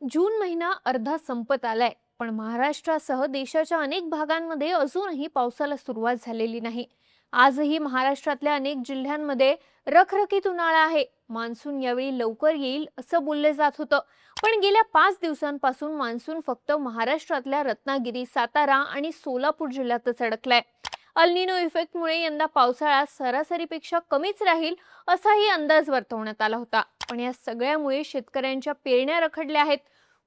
जून महिना अर्धा संपत आलाय, पण महाराष्ट्रासह देशाच्या अनेक भागांमध्ये अजूनही पावसाला सुरुवात झालेली नाही. आजही महाराष्ट्रातल्या अनेक जिल्ह्यांमध्ये रखरखीत उन्हाळा आहे. मान्सून यावेळी लवकर येईल असं बोललं जात होतं, पण गेल्या 5 दिवसांपासून मान्सून फक्त महाराष्ट्रातल्या रत्नागिरी, सातारा आणि सोलापूर जिल्ह्यातच अडकलाय. अल्निनो इफेक्टमुळे यंदा पावसाळा सरासरीपेक्षा कमीच राहील असाही अंदाज वर्तवण्यात आला होता. पण या सगळ्यामुळे शेतकऱ्यांच्या पेरण्या रखडल्या आहेत.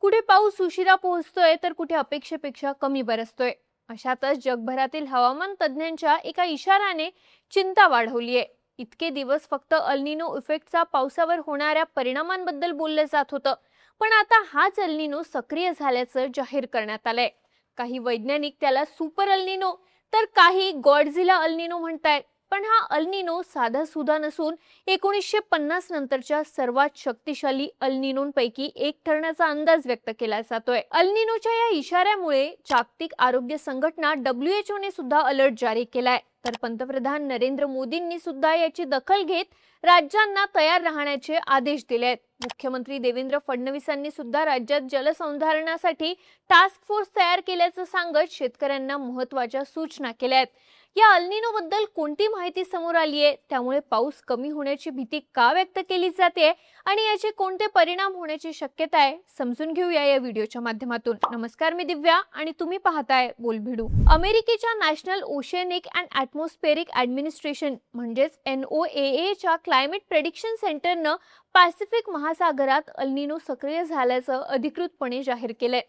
कुठे पाऊस उशिरा पोहोचतोय तर कुठे अपेक्षेपेक्षा कमी बरसतोय. अशातच जगभरातील हवामान तज्ज्ञांच्या एका इशाऱ्याने चिंता वाढवली आहे. इतके दिवस फक्त अल्निनो इफेक्टचा पावसावर होणाऱ्या परिणामांबद्दल बोललं जात होतं, पण आता हाच अल्निनो सक्रिय झाल्याचं जाहीर करण्यात आलंय. काही वैज्ञानिक त्याला सुपर अल्निनो तर काही गॉडझिला अल्निनो म्हणतायत. पण हा अल्निनो साधा सुधा नसून 1950 नंतरच्या सर्वात शक्तिशाली अल्निनोंपैकी एक ठरण्याचा अंदाज व्यक्त केला जातोय. अल्निनोच्या या इशाऱ्यामुळे जागतिक आरोग्य संघटना WHO ने सुद्धा अलर्ट जारी केलाय. तर पंतप्रधान नरेंद्र मोदींनी सुद्धा याची दखल घेत राज्यांना तयार राहण्याचे आदेश दिले आहेत. मुख्यमंत्री देवेंद्र फडणवीसांनी सुद्धा राज्यात जलसंधारणासाठी टास्क फोर्स तयार केल्याचं सांगत शेतकऱ्यांना महत्त्वाच्या सूचना केल्या आहेत. या अल्निनो बद्दल कोणती माहिती समोर आली आहे, त्यामुळे पाऊस कमी होण्याची भीती का व्यक्त केली जाते आणि याचे कोणते परिणाम होण्याची शक्यता आहे, समजून घेऊया या व्हिडिओच्या माध्यमातून. नमस्कार, मी दिव्या आणि तुम्ही पाहताय बोलभिडू. अमेरिकेच्या नॅशनल ओशिनिक अँड ॲटमॉस्फेरिक ॲडमिनिस्ट्रेशन म्हणजेच NOAA च्या क्लायमेट प्रेडिक्शन सेंटरनं पॅसिफिक महासागरात अल्निनो सक्रिय झाल्याचं अधिकृतपणे जाहीर केलंय.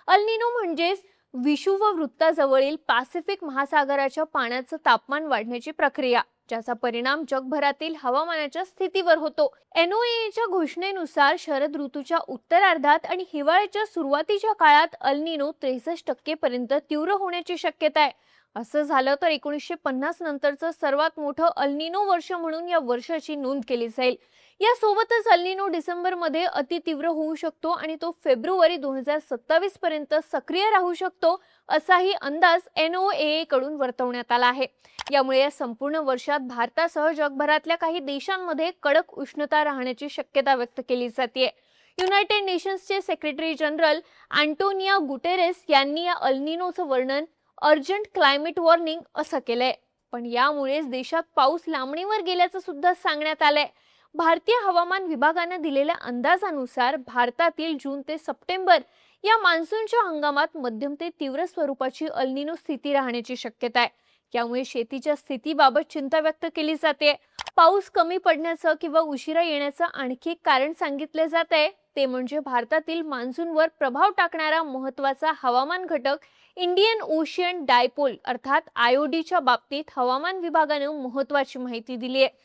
अल्निनो म्हणजेच विषुववृत्ताजवळील पॅसिफिक महासागराच्या पाण्याचं तापमान वाढण्याची प्रक्रिया, ज्याचा परिणाम जगभरातील हवामानाच्या स्थितीवर होतो. NOAAच्या घोषणेनुसार शरद ऋतूच्या उत्तरार्धात आणि हिवाळ्याच्या सुरुवातीच्या काळात अल्निनो 63% पर्यंत तीव्र होण्याची शक्यता आहे. असं झालं तर 1950 नंतरचं सर्वात मोठं अल्निनो वर्ष म्हणून या वर्षाची नोंद केली जाईल. यासोबतच अल्निनो डिसेंबरमध्ये अतितीव्र होऊ शकतो आणि तो फेब्रुवारी 2027 पर्यंत सक्रिय राहू शकतो, असाही अंदाज NOAA कडून वर्तवण्यात आला आहे. यामुळे या संपूर्ण वर्षात भारतासह जगभरातल्या काही देशांमध्ये कडक उष्णता राहण्याची शक्यता व्यक्त केली जाते. युनायटेड नेशन्सचे सेक्रेटरी जनरल अँटोनियो गुटेरेस यांनी या अल्निनोचं वर्णन अर्जंट क्लायमेट वॉर्निंग असं केलंय. पण यामुळेच देशात पाऊस लांबणीवर गेल्याचं सुद्धा सांगण्यात आलंय. भारतीय हवामान विभागाने दिलेल्या अंदाजानुसार भारतातील जून ते सप्टेंबर या मान्सूनच्या हंगामात मध्यम ते तीव्र स्वरूपाची अल्निनो स्थिती राहण्याची शक्यता आहे. यामुळे शेतीच्या स्थितीबाबत चिंता व्यक्त केली जाते. पाऊस कमी पडण्याचं किंवा उशिरा येण्याचं आणखी एक कारण सांगितले जात आहे, ते म्हणजे भारतातील मान्सूनवर प्रभाव टाकणारा महत्त्वाचा हवामान घटक इंडियन ओशियन डायपोल अर्थात IOD च्या बाबतीत हवामान विभागाने महत्त्वाची माहिती दिली आहे.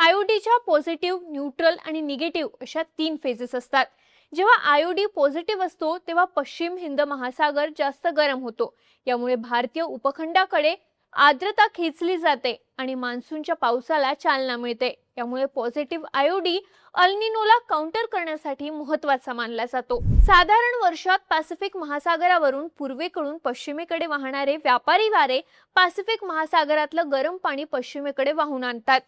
IODच्या पॉझिटिव्ह, न्यूट्रल आणि निगेटिव्ह अशा 3 फेजेस असतात. जेव्हा IOD पॉझिटिव्ह असतो तेव्हा पश्चिम हिंद महासागर जास्त गरम होतो. यामुळे भारतीय उपखंडाकडे आर्द्रता खेचली जाते आणि मान्सूनच्या पावसाला चालना मिळते. यामुळे पॉझिटिव्ह IOD अल्निनोला काउंटर करण्यासाठी महत्त्वाचा मानला जातो. साधारण वर्षात पॅसिफिक महासागरावरून पूर्वेकडून पश्चिमेकडे वाहणारे व्यापारी वारे पॅसिफिक महासागरातलं गरम पाणी पश्चिमेकडे वाहून आणतात.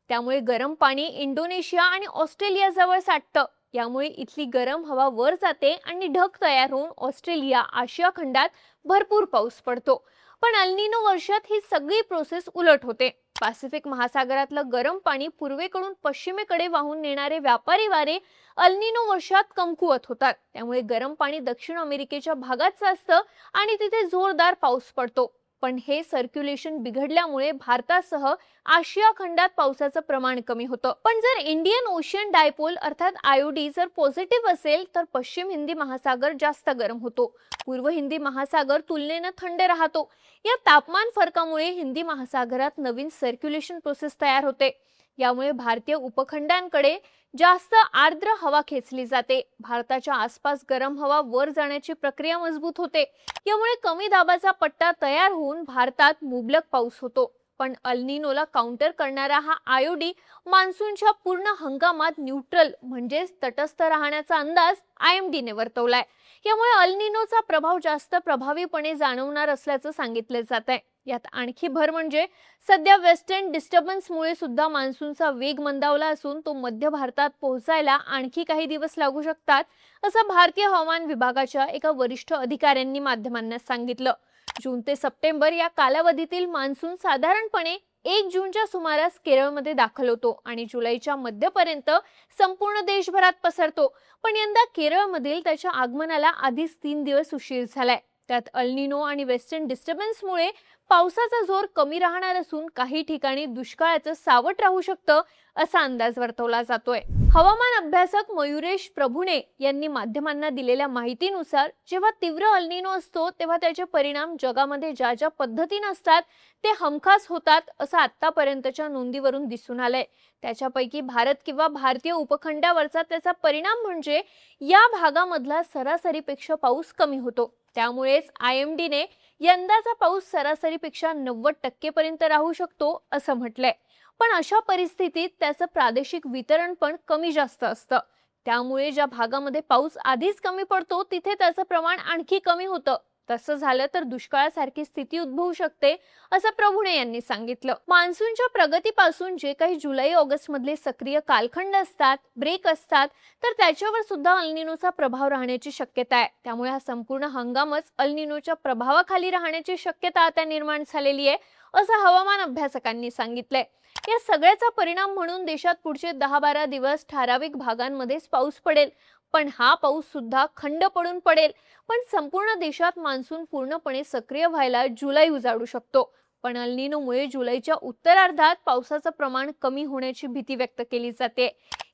त्यामुळे गरम पाणी इंडोनेशिया आणि ऑस्ट्रेलिया जवळ साठतं. यामुळे इथली गरम हवा वर जाते आणि ढग तयार होऊन ऑस्ट्रेलिया, आशिया खंडात भरपूर पाऊस पडतो. पण अल्निनो वर्षात ही सगळी प्रोसेस उलट होते. पॅसिफिक महासागरातलं गरम पाणी पूर्वेकडून पश्चिमेकडे वाहून नेणारे व्यापारी वारे अल्निनो वर्षात कमकुवत होतात. त्यामुळे गरम पाणी दक्षिण अमेरिकेच्या भागात साचतं आणि तिथे जोरदार पाऊस पडतो. पण हे सर्क्युलेशन बिघडल्यामुळे भारतासह आशिया खंडात पावसाचं प्रमाण कमी होतं. पण जर इंडियन ओशियन डायपोल अर्थात IOD जर पॉझिटिव्ह असेल तर पश्चिम हिंदी महासागर जास्त गरम होतो. पूर्व हिंदी महासागर तुलनेने थंड राहतो. या तापमान फरकामुळे हिंदी महासागरात नवीन सर्क्युलेशन प्रोसेस तयार होते. यामुळे भारतीय उपखंडांकडे जास्त आर्द्र हवा खेचली जाते. भारताच्या आसपास गरम हवा वर जाण्याची प्रक्रिया मजबूत होते. यामुळे कमी दाबाचा पट्टा तयार होऊन भारतात मुबलक पाऊस होतो. पण अल्निनोला काउंटर करणारा हा IOD मान्सूनच्या पूर्ण हंगामात न्यूट्रल म्हणजेच तटस्थ राहण्याचा अंदाज IMD ने वर्तवलाय. यामुळे अल्निनोचा प्रभाव जास्त प्रभावीपणे जाणवणार असल्याचं सांगितलं जात आहे. यात आणखी भर म्हणजे सध्या वेस्टर्न डिस्टर्बन्समुळे सुद्धा मान्सूनचा वेग मंदावला असून तो मध्य भारतात पोहोचायला आणखी काही दिवस लागू शकतात, असं भारतीय हवामान विभागाच्या एका वरिष्ठ अधिकाऱ्यांनी माध्यमांना सांगितलं. जून ते सप्टेंबर या कालावधीतील मान्सून साधारणपणे 1 जूनच्या सुमारास केरळमध्ये दाखल होतो आणि जुलैच्या मध्यपर्यंत संपूर्ण देशभरात पसरतो. पण यंदा केरळमधील त्याच्या आगमनाला आधीच 3 दिवस उशीर झालाय. त्यात अल निनो आणि वेस्टर्न डिस्टर्बन्समुळे पावसाचा जोर कमी राहणार असून काही ठिकाणी दुष्काळाचं सावट राहू शकतं, असा अंदाज वर्तवला जातोय. हवामान अभ्यासक मयुरेश प्रभुने यांनी माध्यमांना दिलेल्या माहितीनुसार जेव्हा तीव्र अल निनो असतो तेव्हा त्याचे परिणाम जगामध्ये ज्या ज्या पद्धतीने असतात ते हमखास होतात, असं आतापर्यंतच्या नोंदीवरून दिसून आलंय. त्याच्यापैकी भारत किंवा भारतीय उपखंडावरचा त्याचा परिणाम म्हणजे या भागामधला सरासरीपेक्षा पाऊस कमी होतो. त्यामुळेच IMD ने यंदाचा पाऊस सरासरीपेक्षा 90% पर्यंत राहू शकतो, असं म्हटलंय. पण अशा परिस्थितीत त्याचं प्रादेशिक वितरण पण कमी जास्त असतं. त्यामुळे ज्या भागामध्ये पाऊस आधीच कमी पडतो तिथे त्याचं प्रमाण आणखी कमी होतं. तसं झालं तर दुष्काळासारखी स्थिती उद्भवू शकते, असं प्रभुणे यांनी सांगितलं. मान्सूनच्या प्रगतीपासून जे काही जुलै ऑगस्ट मधले सक्रिय कालखंड असतात, ब्रेक असतात, तर त्याच्यावर सुद्धा अल निनोचा प्रभाव राहण्याची शक्यता आहे. त्यामुळे हा संपूर्ण हंगामच अल निनोच्या प्रभावाखाली राहण्याची शक्यता आता निर्माण झालेली आहे, असं हवामान अभ्यासकांनी सांगितलंय. या सगळ्याचा परिणाम म्हणून देशात पुढचे 10-12 दिवस ठराविक भागांमध्येच पाऊस पडेल. पण हा पाऊस सुद्धा खंड पडून पडेल. पण संपूर्ण देशात मान्सून पूर्णपणे सक्रिय व्हायला जुलै उजाडू शकतो. पण अल निनोमुळे जुलैच्या उत्तरार्धात पावसाचं प्रमाण कमी होण्याची भीती व्यक्त केली जाते.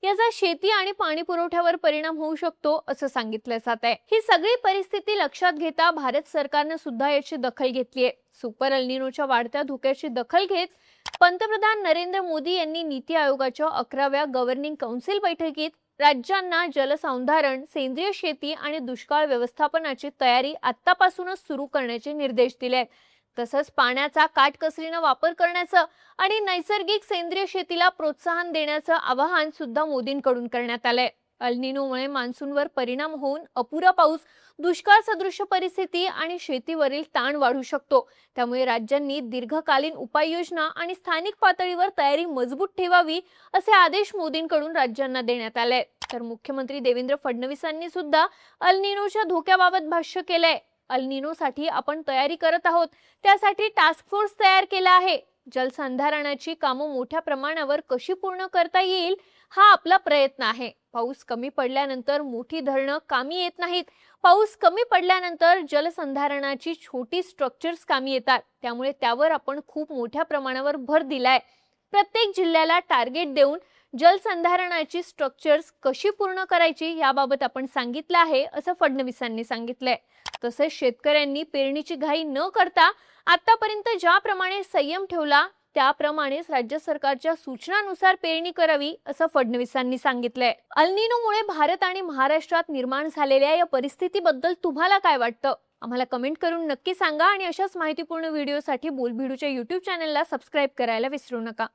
याचा शेती आणि पाणी पुरवठ्यावर परिणाम होऊ शकतो, असं सांगितलं जात आहे. ही सगळी परिस्थिती लक्षात घेता भारत सरकारने सुद्धा याची दखल घेतली आहे. सुपर अल निनोच्या वाढत्या धोक्याची दखल घेत पंतप्रधान नरेंद्र मोदी यांनी नीती आयोगाच्या 11व्या गव्हर्निंग काउन्सिल बैठकीत राज्यांना जलसंधारण, सेंद्रिय शेती आणि दुष्काळ व्यवस्थापनाची तयारी आतापासूनच सुरू करण्याचे निर्देश दिले. तसंच पाण्याचा काटकसरीने वापर करण्याचं आणि नैसर्गिक सेंद्रिय शेतीला प्रोत्साहन देण्याचं आवाहन सुद्धा मोदींकडून करण्यात आलंय. अल निनोमुळे मान्सूनवर परिणाम होऊन अपुरा पाऊस, दुष्काळ सदृश परिस्थिती आणि शेतीवरील ताण वाढू शकतो. त्यामुळे राज्यांनी दीर्घकालीन उपाययोजना आणि स्थानिक पातळीवर तयारी मजबूत ठेवावी, असे आदेश मोदींकडून राज्यांना देण्यात आले. तर मुख्यमंत्री देवेंद्र फडणवीसांनी सुद्धा अल निनोच्या धोक्याबाबत भाष्य केलंय. अल निनोसाठी आपण तयारी करत आहोत. त्यासाठी टास्क फोर्स तयार केला आहे. जलसंधारणाची कामं मोठ्या प्रमाणावर कशी पूर्ण करता येईल हा आपला प्रयत्न आहे. पाऊस कमी पडल्यानंतर मोठी धरणं कामी येत नाहीत. पाऊस कमी पडल्यानंतर जलसंधारणाची छोटी स्ट्रक्चर्स कामी येतात. त्यामुळे त्यावर आपण खूप मोठ्या प्रमाणावर भर दिलाय. प्रत्येक जिल्ह्याला टार्गेट देऊन जलसंधारणाची स्ट्रक्चर्स कशी पूर्ण करायची याबाबत आपण सांगितलं आहे, असं फडणवीसांनी सांगितलंय. तसेच शेतकऱ्यांनी पेरणीची घाई न करता आतापर्यंत ज्याप्रमाणे संयम ठेवला त्याप्रमाणेच राज्य सरकारच्या सूचनानुसार पेरणी करावी, असं फडणवीसांनी सांगितलंय. अल निनोमुळे भारत आणि महाराष्ट्रात निर्माण झालेल्या या परिस्थितीबद्दल तुम्हाला काय वाटतं? आम्हाला कमेंट करून नक्की सांगा आणि अशाच माहितीपूर्ण व्हिडिओसाठी बोलबिडूच्या YouTube चॅनलला सबस्क्राईब करायला विसरू नका.